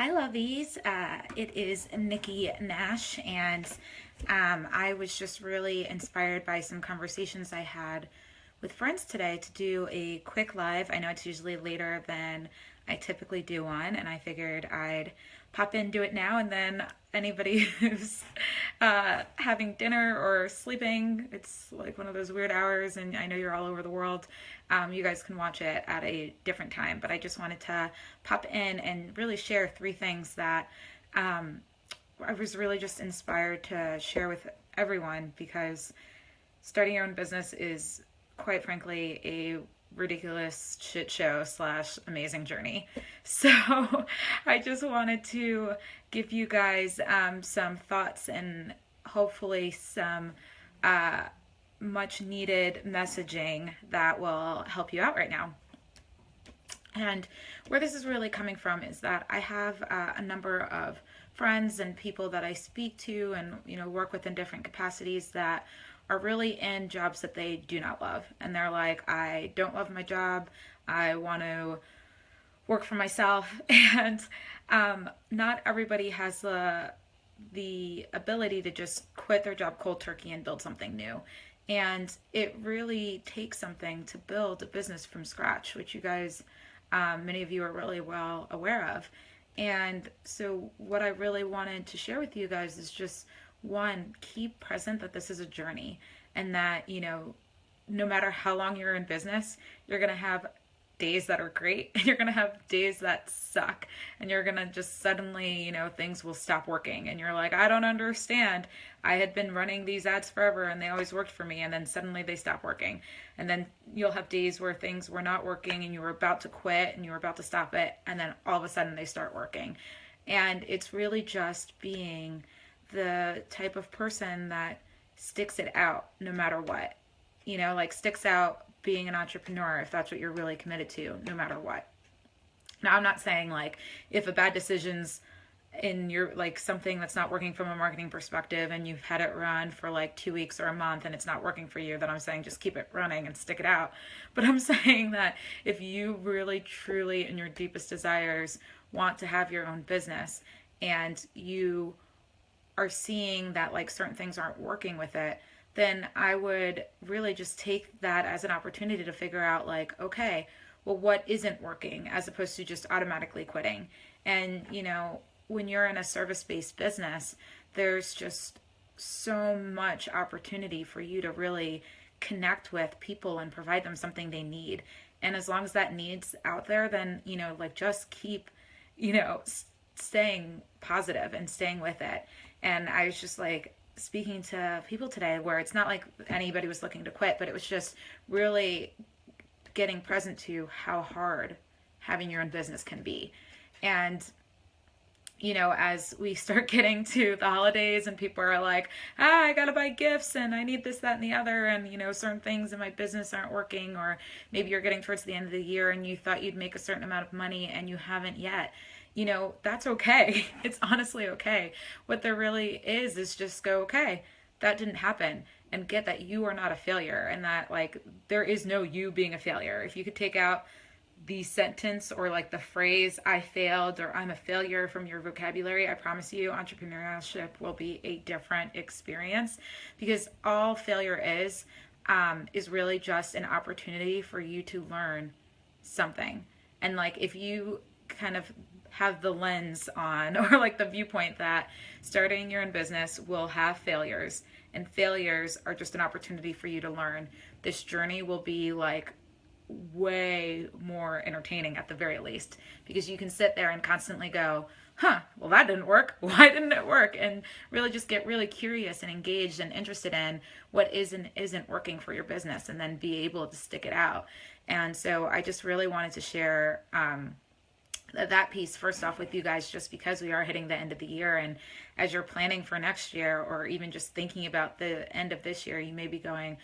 Hi, lovies. It is Nikki Nash, and I was just really inspired by some conversations I had with friends today to do a quick live. I know it's usually later than I typically do one, and I figured I'd pop in, do it now, and then anybody who's having dinner or sleeping, it's like one of those weird hours, and I know you're all over the world. You guys can watch it at a different time, but I just wanted to pop in and really share three things that um, I was really just inspired to share with everyone because starting your own business is quite frankly a ridiculous shit show slash amazing journey. So I just wanted to give you guys some thoughts and hopefully some uh, much needed messaging that will help you out right now. And where this is really coming from is that I have a number of friends and people that I speak to and work with in different capacities that are really in jobs that they do not love. And they're like, I don't love my job. I want to work for myself. And not everybody has the ability to just quit their job cold turkey and build something new. And it really takes something to build a business from scratch, which you guys, many of you are really well aware of. And so, what I really wanted to share with you guys is just one, keep present that this is a journey and that, no matter how long you're in business, you're going to have days that are great and you're going to have days that suck and you're going to just suddenly, things will stop working and you're like, I don't understand. I had been running these ads forever and they always worked for me, and then suddenly they stop working. And then you'll have days where things were not working and you were about to quit and you were about to stop it, and then all of a sudden they start working. And it's really just being the type of person that sticks it out no matter what. Like sticks out being an entrepreneur if that's what you're really committed to, no matter what. Now, I'm not saying like if a bad decision's in your like something that's not working from a marketing perspective and you've had it run for like 2 weeks or a month and it's not working for you, then I'm saying just keep it running and stick it out. But I'm saying that if you really truly in your deepest desires want to have your own business and you are seeing that like certain things aren't working with it, then I would really just take that as an opportunity to figure out like, okay, well, what isn't working, as opposed to just automatically quitting. And, when you're in a service-based business, there's just so much opportunity for you to really connect with people and provide them something they need. And as long as that need's out there, then, like just keep, staying positive and staying with it. And I was just like, speaking to people today where it's not like anybody was looking to quit, but it was just really getting present to how hard having your own business can be. And as we start getting to the holidays and people are like, I gotta buy gifts and I need this, that, and the other, and certain things in my business aren't working, or maybe you're getting towards the end of the year and you thought you'd make a certain amount of money and you haven't yet. That's okay. It's honestly okay. What there really is just go, okay, that didn't happen, and get that you are not a failure and that like there is no you being a failure. If you could take out the sentence or like the phrase I failed or I'm a failure from your vocabulary, I promise you entrepreneurship will be a different experience, because all failure is really just an opportunity for you to learn something. And like if you kind of have the lens on or like the viewpoint that starting your own business will have failures and failures are just an opportunity for you to learn, this journey will be like way more entertaining at the very least, because you can sit there and constantly go, well, that didn't work. Why didn't it work? And really just get really curious and engaged and interested in what is and isn't working for your business, and then be able to stick it out. And so I just really wanted to share that piece first off with you guys, just because we are hitting the end of the year, and as you're planning for next year or even just thinking about the end of this year, you may be going,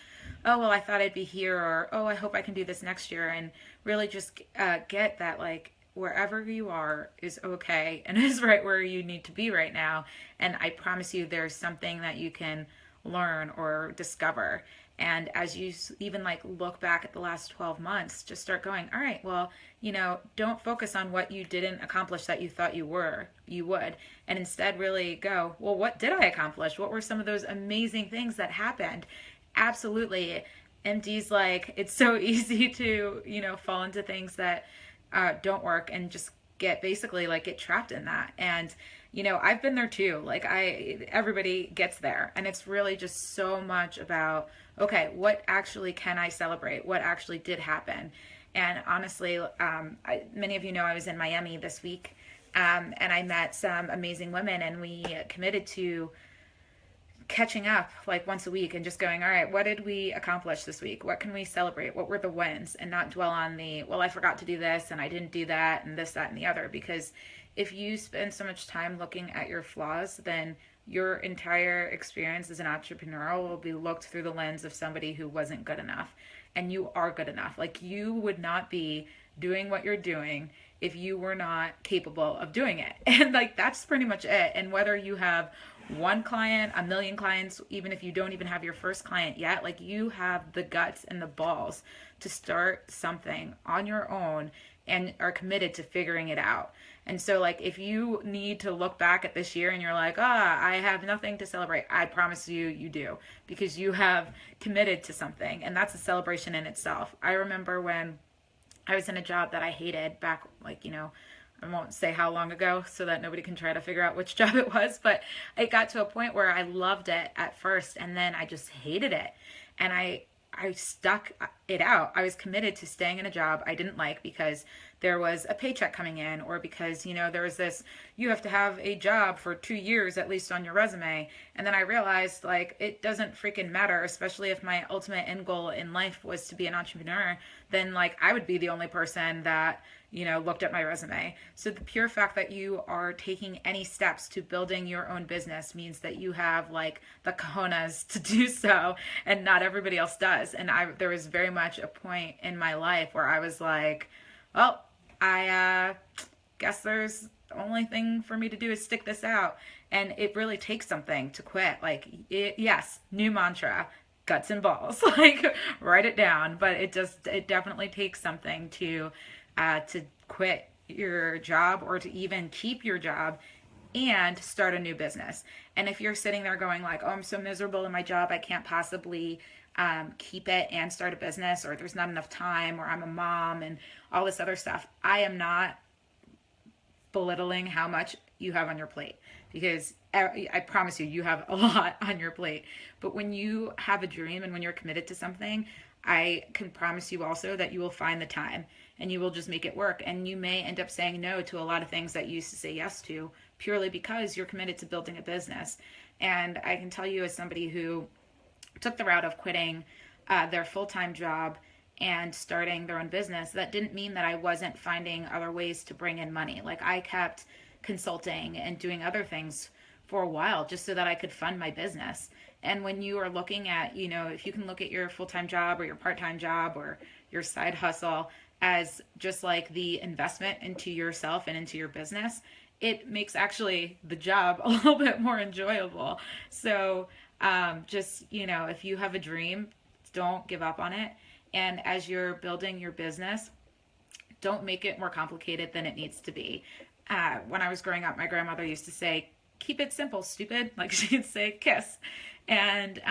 oh well, I thought I'd be here, or oh, I hope I can do this next year. And really just get that like wherever you are is okay and is right where you need to be right now. And I promise you there's something that you can learn or discover. And as you even like look back at the last 12 months, just start going, all right, well, don't focus on what you didn't accomplish that you thought you would, and instead really go, well, what did I accomplish? What were some of those amazing things that happened? Absolutely. MD's like, it's so easy to, fall into things that don't work and just get trapped in that. And I've been there too. Like everybody gets there, and it's really just so much about, okay, what actually can I celebrate? What actually did happen? And honestly, many of you know I was in Miami this week, and I met some amazing women, and we committed to catching up like once a week and just going, all right, what did we accomplish this week? What can we celebrate? What were the wins? And not dwell on the, well, I forgot to do this and I didn't do that and this, that, and the other. Because if you spend so much time looking at your flaws, then your entire experience as an entrepreneur will be looked through the lens of somebody who wasn't good enough. And you are good enough. Like, you would not be doing what you're doing if you were not capable of doing it. And like, that's pretty much it. And whether you have one client, a million clients, even if you don't even have your first client yet, like, you have the guts and the balls to start something on your own and are committed to figuring it out. And so like, if you need to look back at this year and you're like, I have nothing to celebrate, I promise you, you do, because you have committed to something, and that's a celebration in itself. I remember when I was in a job that I hated back, like, I won't say how long ago so that nobody can try to figure out which job it was, but it got to a point where I loved it at first and then I just hated it. And I stuck it out. I was committed to staying in a job I didn't like because there was a paycheck coming in, or because, there was this, you have to have a job for 2 years at least on your resume. And then I realized, like, it doesn't freaking matter, especially if my ultimate end goal in life was to be an entrepreneur, then like, I would be the only person that, looked at my resume. So the pure fact that you are taking any steps to building your own business means that you have like the cojones to do so, and not everybody else does. And there was very much a point in my life where I was like, well, I guess there's the only thing for me to do is stick this out. And it really takes something to quit. Like, yes, new mantra, guts and balls. Like, write it down. But it definitely takes something to quit your job, or to even keep your job and start a new business. And if you're sitting there going like, oh, I'm so miserable in my job, I can't possibly keep it and start a business, or there's not enough time, or I'm a mom and all this other stuff, I am not belittling how much you have on your plate, because I promise you, you have a lot on your plate. But when you have a dream and when you're committed to something, I can promise you also that you will find the time and you will just make it work. And you may end up saying no to a lot of things that you used to say yes to, purely because you're committed to building a business. And I can tell you, as somebody who took the route of quitting their full-time job and starting their own business, that didn't mean that I wasn't finding other ways to bring in money. Like, I kept consulting and doing other things for a while just so that I could fund my business. And when you are looking at, if you can look at your full-time job or your part-time job or your side hustle as just like the investment into yourself and into your business, it makes actually the job a little bit more enjoyable. So just, if you have a dream, don't give up on it. And as you're building your business, don't make it more complicated than it needs to be. When I was growing up, my grandmother used to say, keep it simple, stupid. Like, she'd say, kiss. And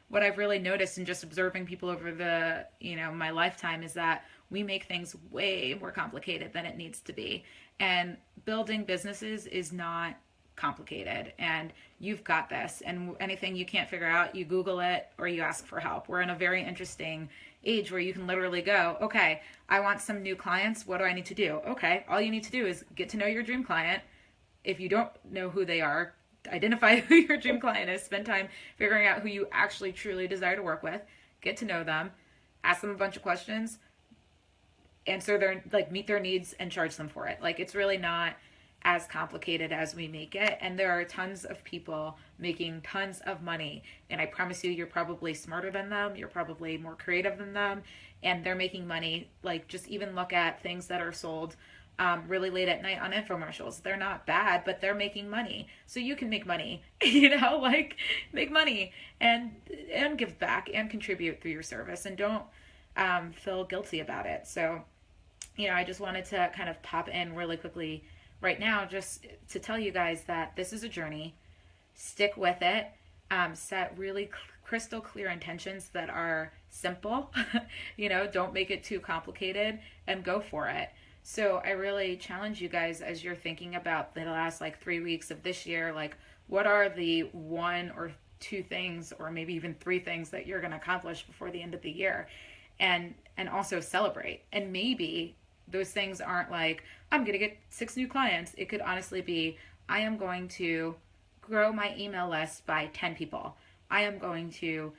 what I've really noticed in just observing people over the, my lifetime, is that we make things way more complicated than it needs to be. And building businesses is not complicated, and you've got this. And anything you can't figure out, you Google it or you ask for help. We're in a very interesting age where you can literally go, okay, I want some new clients. What do I need to do? Okay, all you need to do is get to know your dream client. If you don't know who they are, identify who your dream client is, spend time figuring out who you actually truly desire to work with, get to know them, ask them a bunch of questions, answer their, meet their needs, and charge them for it. Like, it's really not as complicated as we make it. And there are tons of people making tons of money. And I promise you, you're probably smarter than them. You're probably more creative than them. And they're making money. Like, just even look at things that are sold really late at night on infomercials. They're not bad, but they're making money. So you can make money, you know, like make money and give back and contribute through your service, and don't feel guilty about it. So, you know, I just wanted to kind of pop in really quickly right now just to tell you guys that this is a journey. Stick with it. Set really crystal clear intentions that are simple. You know, don't make it too complicated, and go for it. So I really challenge you guys as you're thinking about the last like 3 weeks of this year, like what are the one or two things, or maybe even three things that you're going to accomplish before the end of the year, and also celebrate. And maybe those things aren't like, I'm going to get 6 new clients. It could honestly be, I am going to grow my email list by 10 people. I am going to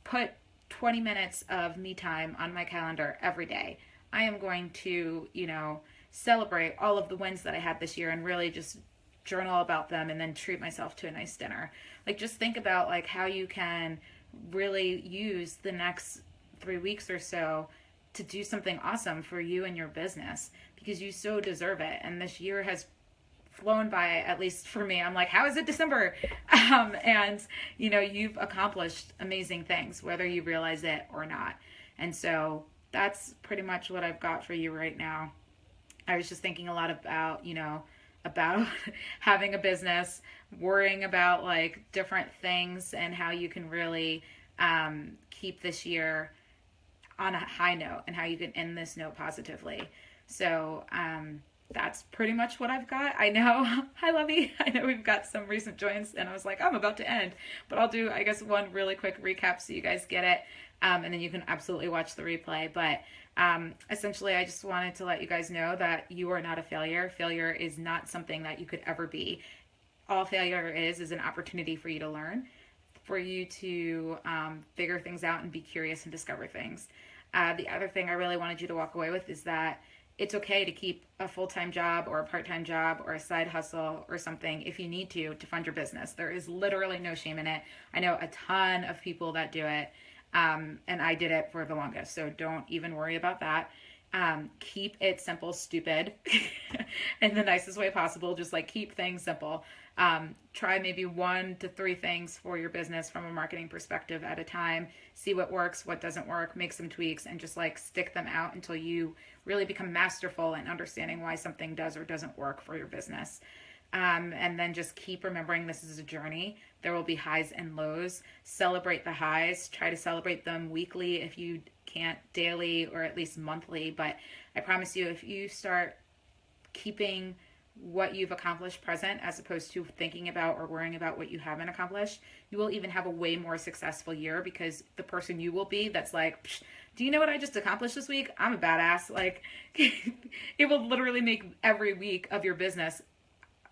put 20 minutes of me time on my calendar every day. I am going to, you know, celebrate all of the wins that I had this year and really just journal about them, and then treat myself to a nice dinner. Like, just think about like how you can really use the next 3 weeks or so to do something awesome for you and your business, because you so deserve it. And this year has flown by, at least for me. I'm like, how is it December? And you know, you've accomplished amazing things, whether you realize it or not. And so that's pretty much what I've got for you right now. I was just thinking a lot about, you know, about having a business, worrying about like different things, and how you can really keep this year on a high note, and how you can end this note positively. So that's pretty much what I've got. I know, hi Lovey, I know we've got some recent joins, and I was like, I'm about to end, but I'll do, I guess, one really quick recap so you guys get it, and then you can absolutely watch the replay. But essentially, I just wanted to let you guys know that you are not a failure. Failure is not something that you could ever be. All failure is an opportunity for you to learn, for you to figure things out and be curious and discover things. The other thing I really wanted you to walk away with is that it's okay to keep a full-time job or a part-time job or a side hustle or something if you need to fund your business. There is literally no shame in it. I know a ton of people that do it, and I did it for the longest, so don't even worry about that. Keep it simple, stupid, in the nicest way possible. Just like keep things simple. Try maybe 1 to 3 things for your business from a marketing perspective at a time. See what works, what doesn't work, make some tweaks, and just like stick them out until you really become masterful in understanding why something does or doesn't work for your business. And then just keep remembering this is a journey. There will be highs and lows. Celebrate the highs. Try to celebrate them weekly if you can't, daily, or at least monthly. But I promise you, if you start keeping what you've accomplished present, as opposed to thinking about or worrying about what you haven't accomplished, you will even have a way more successful year, because the person you will be that's like, do you know what I just accomplished this week? I'm a badass. Like, it will literally make every week of your business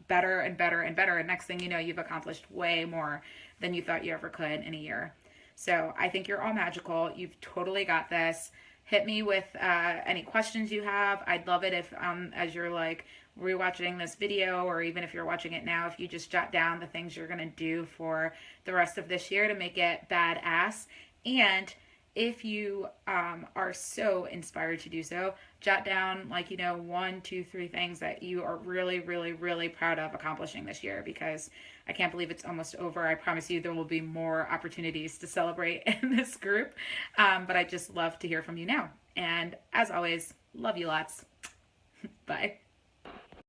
better and better and better. And next thing you know, you've accomplished way more than you thought you ever could in a year. So I think you're all magical. You've totally got this. Hit me with any questions you have. I'd love it if, as you're like rewatching this video, or even if you're watching it now, if you just jot down the things you're going to do for the rest of this year to make it badass. And if you are so inspired to do so, jot down, like, you know, 1, 2, 3 things that you are really, really, really proud of accomplishing this year, because I can't believe it's almost over. I promise you there will be more opportunities to celebrate in this group. But I just love to hear from you now. And as always, love you lots. Bye.